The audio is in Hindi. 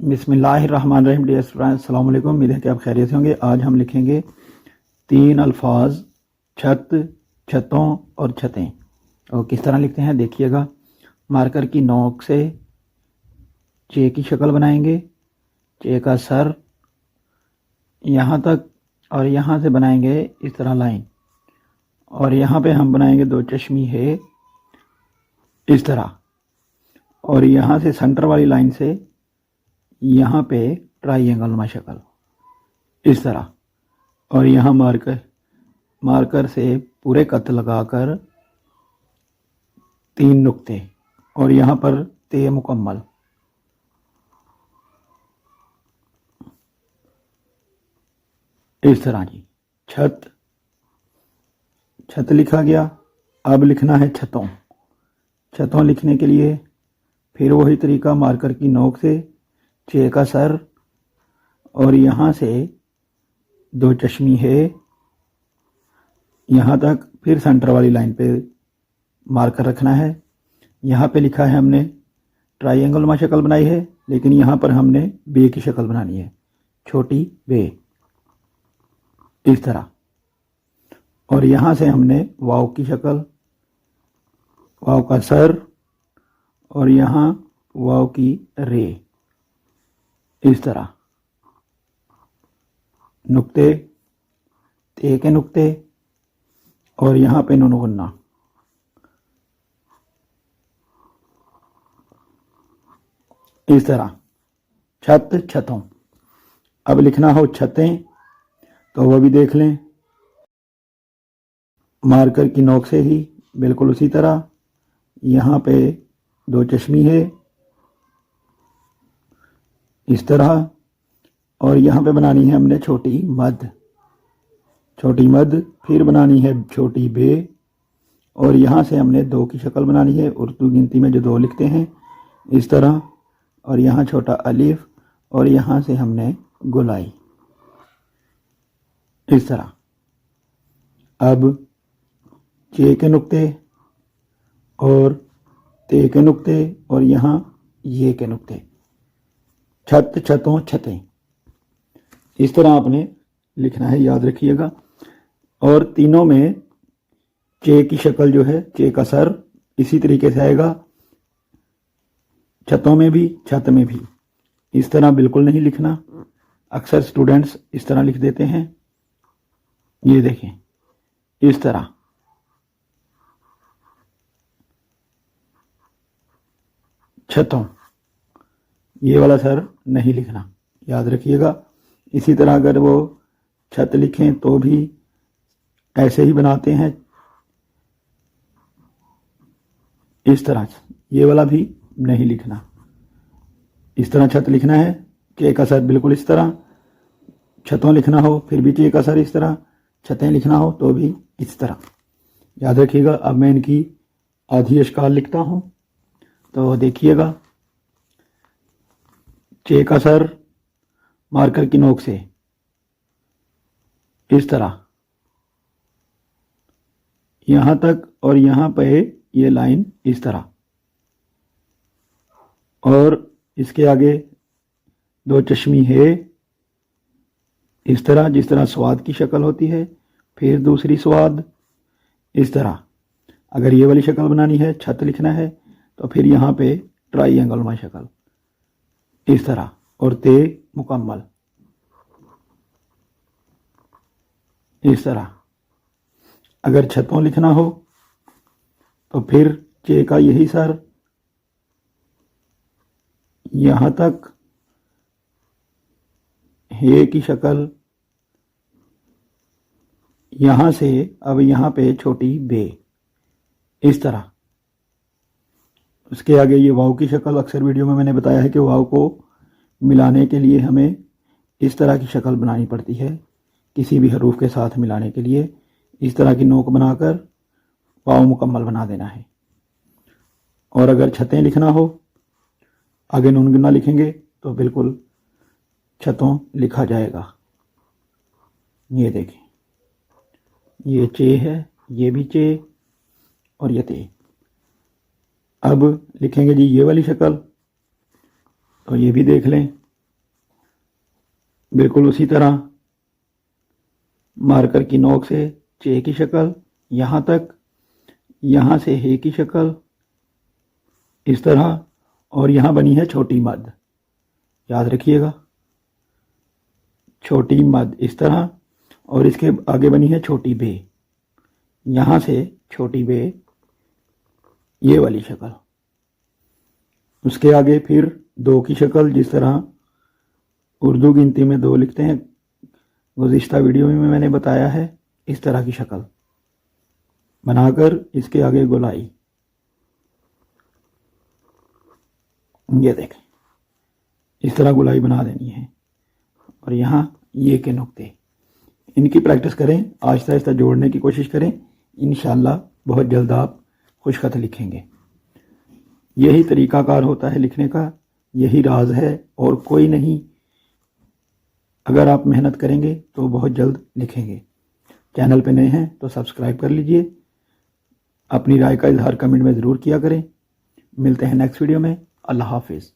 बिस्मिल्लाहिर्रहमानिर्रहीम। डियर स्टूडेंट्स, अस्सलाम वालेकुम। उम्मीद है कि आप खैरियत से होंगे। आज हम लिखेंगे 3 अल्फाज छत, छतों और छतें। और किस तरह लिखते हैं देखिएगा। मार्कर की नोक से चे की शक्ल बनाएंगे, चे का सर यहाँ तक, और यहाँ से बनाएंगे इस तरह लाइन, और यहाँ पे हम बनाएंगे 2 चश्मी है इस तरह, और यहाँ से सेंटर वाली लाइन से यहाँ पे ट्राइंगल नुमा शक्ल इस तरह, और यहाँ मार्कर से पूरे कत लगाकर 3 नुक्ते, और यहाँ पर ते मुकम्मल। इस तरह जी छत लिखा गया। अब लिखना है छतों लिखने के लिए फिर वही तरीका, मार्कर की नोक से चे का सर और यहाँ से 2 चश्मी है यहाँ तक, फिर सेंटर वाली लाइन पे मार्कर रखना है। यहाँ पे लिखा है हमने ट्राइंगल नुमा शक्ल बनाई है, लेकिन यहाँ पर हमने बे की शक्ल बनानी है, छोटी बे इस तरह, और यहाँ से हमने वाव की शक्ल, वाव का सर, और यहाँ वाव की रे इस तरह, नुक्ते, ते के नुक्ते, और यहाँ पे नून गुन्ना। इस तरह छतों। अब लिखना हो छतें तो वो भी देख लें। मार्कर की नोक से ही बिल्कुल उसी तरह, यहाँ पे 2 चश्मी है इस तरह, और यहाँ पे बनानी है हमने छोटी मद, फिर बनानी है छोटी बे, और यहाँ से हमने 2 की शक्ल बनानी है, उर्दू गिनती में जो 2 लिखते हैं इस तरह, और यहाँ छोटा अलिफ, और यहाँ से हमने गोलाई इस तरह। अब चे के नुक्ते और ते के नुक्ते, और यहाँ ये के नुक्ते, छतों छतें इस तरह आपने लिखना है, याद रखिएगा। और तीनों में चे की शक्ल जो है, चे का सर इसी तरीके से आएगा, छतों में भी छत में भी। इस तरह बिल्कुल नहीं लिखना, अक्सर स्टूडेंट्स इस तरह लिख देते हैं। ये देखें इस तरह, छतों, ये वाला सर नहीं लिखना, याद रखिएगा। इसी तरह अगर वो छत लिखें तो भी ऐसे ही बनाते हैं इस तरह, ये वाला भी नहीं लिखना। इस तरह छत लिखना है, चे का सर बिल्कुल इस तरह। छतों लिखना हो फिर भी चे का सर इस तरह, छतें लिखना हो तो भी इस तरह, याद रखिएगा। अब मैं इनकी आधी अशकाल लिखता हूं तो देखिएगा। चे का सर मार्कर की नोक से इस तरह यहां तक, और यहां पे ये लाइन इस तरह, और इसके आगे 2 चश्मी है इस तरह, जिस तरह स्वाद की शक्ल होती है, फिर दूसरी स्वाद इस तरह। अगर ये वाली शक्ल बनानी है, छत लिखना है, तो फिर यहाँ पे ट्राइंगल नुमा शक्ल इस तरह, और ते मुकम्मल इस तरह। अगर छतों लिखना हो तो फिर चे का यही सर यहाँ तक, हे की शक्ल यहाँ से, अब यहाँ पे छोटी बे इस तरह। उसके आगे ये वाव की शक्ल, अक्सर वीडियो में मैंने बताया है कि वाव को मिलाने के लिए हमें इस तरह की शक्ल बनानी पड़ती है, किसी भी हरूफ के साथ मिलाने के लिए इस तरह की नोक बनाकर वाव मुकम्मल बना देना है। और अगर छतें लिखना हो, आगे नून गिना लिखेंगे तो बिल्कुल छतों लिखा जाएगा। ये देखें, ये चे है, ये भी चे, और ये ते। अब लिखेंगे जी ये वाली शक्ल, तो ये भी देख लें, बिल्कुल उसी तरह मार्कर की नोक से चे की शक्ल यहाँ तक, यहाँ से हे की शक्ल इस तरह, और यहाँ बनी है छोटी मद, याद रखिएगा, छोटी मद इस तरह, और इसके आगे बनी है छोटी बे, यहाँ से छोटी बे ये वाली शक्ल, उसके आगे फिर दो की शक्ल, जिस तरह उर्दू गिनती में दो लिखते हैं, गुज़िश्ता वीडियो में मैंने बताया है, इस तरह की शक्ल बनाकर इसके आगे गोलाई, ये देखें, इस तरह गोलाई बना देनी है। और यहाँ ये के नुक्ते, इनकी प्रैक्टिस करें, आहिस्ता आहिस्ता जोड़ने की कोशिश करें, इंशाअल्लाह बहुत जल्द आप खुश खत लिखेंगे। यही तरीक़ाकार होता है लिखने का, यही राज है और कोई नहीं। अगर आप मेहनत करेंगे तो बहुत जल्द लिखेंगे। चैनल पे नए हैं तो सब्सक्राइब कर लीजिए, अपनी राय का इजहार कमेंट में ज़रूर किया करें। मिलते हैं नेक्स्ट वीडियो में। अल्लाह हाफिज़।